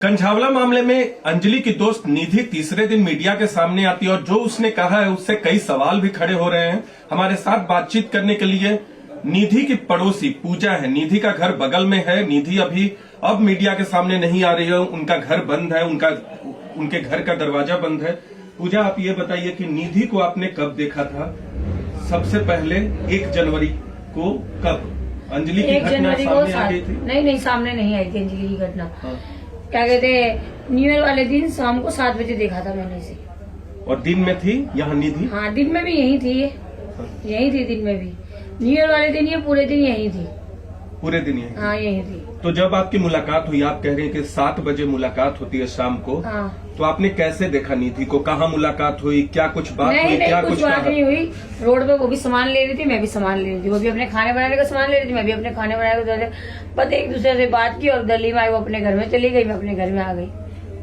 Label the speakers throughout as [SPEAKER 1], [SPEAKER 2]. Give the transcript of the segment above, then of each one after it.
[SPEAKER 1] कंझावला मामले में अंजलि की दोस्त निधि तीसरे दिन मीडिया के सामने आती है और जो उसने कहा है उससे कई सवाल भी खड़े हो रहे हैं। हमारे साथ बातचीत करने के लिए निधि की पड़ोसी पूजा है। निधि का घर बगल में है। निधि अब मीडिया के सामने नहीं आ रही है, उनका घर बंद है, उनके घर का दरवाजा बंद है। पूजा, आप ये बताइए कि निधि को आपने कब देखा था? सबसे पहले 1 जनवरी को कब अंजलि की घटना सामने आ गई थी?
[SPEAKER 2] नहीं, सामने नहीं आई थी अंजलि की घटना। क्या कहते हैं, न्यू ईयर वाले दिन शाम को 7 बजे देखा था मैंने इसे।
[SPEAKER 1] और दिन में थी यहाँ निधि?
[SPEAKER 2] हाँ, दिन में भी यही थी ये। यही थी दिन में भी। न्यू ईयर वाले दिन ये पूरे दिन यही थी।
[SPEAKER 1] पूरे दिन यही?
[SPEAKER 2] हाँ, यही थी।
[SPEAKER 1] तो जब आपकी मुलाकात हुई, आप कह रहे हैं कि 7 बजे मुलाकात होती है शाम को।
[SPEAKER 2] हाँ।
[SPEAKER 1] तो आपने कैसे देखा निधि को? कहाँ मुलाकात हुई? क्या कुछ बात हुई? क्या
[SPEAKER 2] कुछ बात नहीं हुई। रोड पे वो भी सामान ले रही थी, मैं भी सामान ले रही थी। वो भी अपने खाने बनाने का सामान ले रही थी, मैं भी अपने खाने बनाने का। बस एक दूसरे से बात की और गली में आई, वो अपने घर में चली गई, मैं अपने घर में आ गई।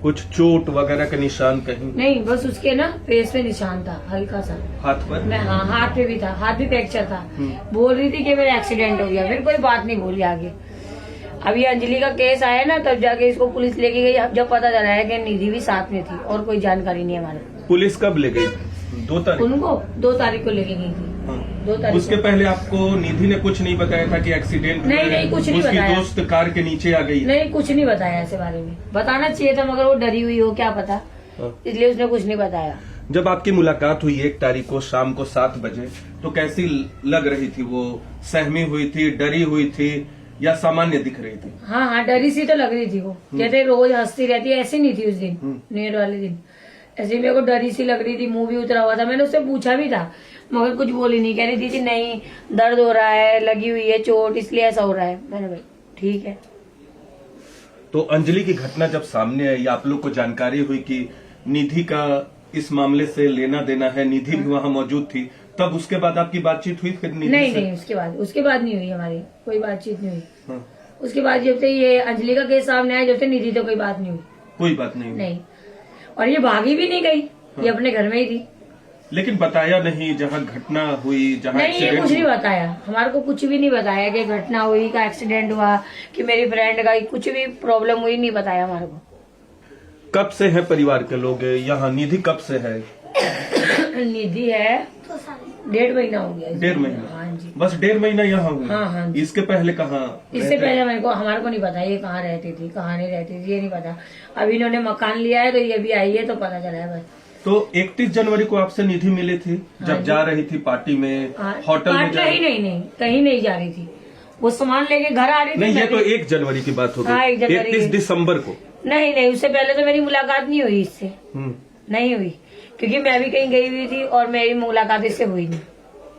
[SPEAKER 1] कुछ चोट वगैरह का निशान कहीं?
[SPEAKER 2] नहीं, बस उसके ना फेस पे निशान था हल्का सा।
[SPEAKER 1] हाथ पर?
[SPEAKER 2] हाँ, हाथ पे भी था, हाथ भी फ्रैक्चर था। बोल रही थी कि मेरा एक्सीडेंट हो गया, फिर कोई बात नहीं बोली आगे। अभी अंजलि का केस आया ना, तब जाके इसको पुलिस लेके गई। अब जब पता चला है कि निधि भी साथ में थी, और कोई जानकारी नहीं हमारे।
[SPEAKER 1] पुलिस कब ले गई? 2 तारीख?
[SPEAKER 2] उनको 2 तारीख को लेके गई थी।
[SPEAKER 1] हाँ।
[SPEAKER 2] 2 तारीख।
[SPEAKER 1] उसके पहले आपको निधि ने कुछ नहीं बताया था कि एक्सीडेंट?
[SPEAKER 2] नहीं, कुछ नहीं बताया।
[SPEAKER 1] उसकी दोस्त कार के नीचे आ गई?
[SPEAKER 2] नहीं, कुछ नहीं बताया ऐसे बारे में। बताना चाहिए था, मगर वो डरी हुई हो, क्या पता, इसलिए उसने कुछ नहीं बताया।
[SPEAKER 1] जब आपकी मुलाकात हुई 1 तारीख को शाम को 7 बजे, तो कैसी लग रही थी वो? सहमी हुई थी, डरी हुई थी, या सामान्य दिख रही थी?
[SPEAKER 2] हाँ, डरी सी तो लग रही थी वो। कहते रोज हंसती रहती है, ऐसी नहीं थी उस दिन। न्यू ईयर वाले दिन ऐसे मेरे को डरी सी लग रही थी, मुंह भी उतरा हुआ था। मैंने उससे पूछा भी था, मगर कुछ बोली नहीं। कह रही थी नहीं, दर्द हो रहा है, लगी हुई है चोट, इसलिए ऐसा हो रहा है। मैंने भाई ठीक है।
[SPEAKER 1] तो अंजलि की घटना जब सामने आई, आप लोग को जानकारी हुई कि निधि का इस मामले से लेना देना है, निधि भी वहाँ मौजूद थी, तब उसके बाद आपकी बातचीत हुई फिर निधि से?
[SPEAKER 2] नहीं, उसके बाद नहीं हुई हमारी कोई बातचीत नहीं हुई। हाँ। उसके बाद जब से ये अंजलि का केस सामने आया, जब से निधि तो कोई बात नहीं हुई।
[SPEAKER 1] कोई बात नहीं हुई?
[SPEAKER 2] नहीं। और ये भागी भी नहीं गई। हाँ। ये अपने घर में ही थी।
[SPEAKER 1] लेकिन बताया नहीं जहाँ घटना हुई, जहाँ
[SPEAKER 2] नहीं, ये कुछ नहीं बताया हमारे को। कुछ भी नहीं बताया कि घटना हुई, का एक्सीडेंट हुआ, कि मेरी फ्रेंड का कुछ भी प्रॉब्लम हुई, नहीं बताया हमारे को।
[SPEAKER 1] कब से है परिवार के लोग यहाँ? निधि कब से है?
[SPEAKER 2] निधि है 1.5 महीना हो गया।
[SPEAKER 1] 1.5 महीना?
[SPEAKER 2] हाँ जी।
[SPEAKER 1] बस 1.5 महीना यहाँ हुई?
[SPEAKER 2] हाँ।
[SPEAKER 1] इसके पहले कहाँ?
[SPEAKER 2] इससे पहले हमारे को नहीं पता ये कहाँ रहती थी, कहाँ नहीं रहती थी, ये नहीं पता। अभी इन्होंने मकान लिया है, तो ये भी आई है, तो पता चला है बस।
[SPEAKER 1] तो 31 जनवरी को आपसे निधि मिली थी जब जा रही थी पार्टी में, होटल में?
[SPEAKER 2] नहीं, कहीं नहीं जा रही थी। वो सामान लेके घर आ रही थी।
[SPEAKER 1] नहीं, ये तो 1 जनवरी की बात हो गई। 31 दिसंबर को?
[SPEAKER 2] नहीं, उससे पहले तो मेरी मुलाकात नहीं हुई इससे। नहीं हुई, क्योंकि मैं भी कहीं गई हुई थी और मेरी मुलाकात इससे हुई नहीं।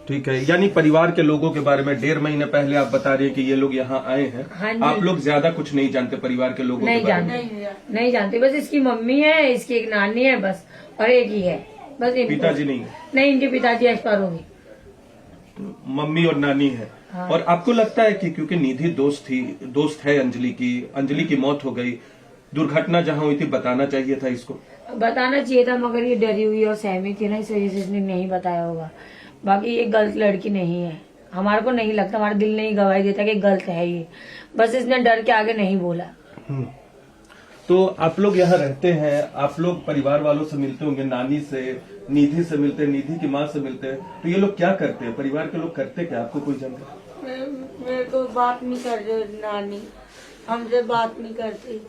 [SPEAKER 1] ठीक है, यानी परिवार के लोगों के बारे में 1.5 महीने पहले आप बता रही हैं कि ये लोग यहाँ आए हैं।
[SPEAKER 2] हाँ,
[SPEAKER 1] आप लोग ज्यादा कुछ नहीं जानते परिवार के लोगों के बारे में?
[SPEAKER 2] नहीं जानते। बस इसकी मम्मी है, इसकी एक नानी है, बस, और एक ही है बस।
[SPEAKER 1] पिताजी नहीं?
[SPEAKER 2] नहीं, इनके पिताजी एक्सपायर हो गए।
[SPEAKER 1] मम्मी और नानी है। हाँ। और आपको लगता है कि क्योंकि निधि दोस्त है अंजलि की मौत हो गई, दुर्घटना जहाँ हुई थी, बताना चाहिए था इसको? बताना
[SPEAKER 2] चाहिए था, मगर ये डरी हुई और सहमी थी ना, इस वजह से इसने नहीं बताया होगा। बाकी ये गलत लड़की नहीं है, हमारे को नहीं लगता, हमारा दिल नहीं गवाही देता कि गलत है ये। बस इसने डर के आगे नहीं बोला।
[SPEAKER 1] तो आप लोग यहाँ रहते हैं, आप लोग परिवार वालों से मिलते होंगे, नानी से, निधि से मिलते हैं, निधि की माँ से मिलते हैं, तो ये लोग क्या करते हैं? परिवार के लोग करते क्या? आपको कोई जानकारी?
[SPEAKER 2] मेरे को बात नहीं कर रहे, नानी हमसे बात नहीं करती।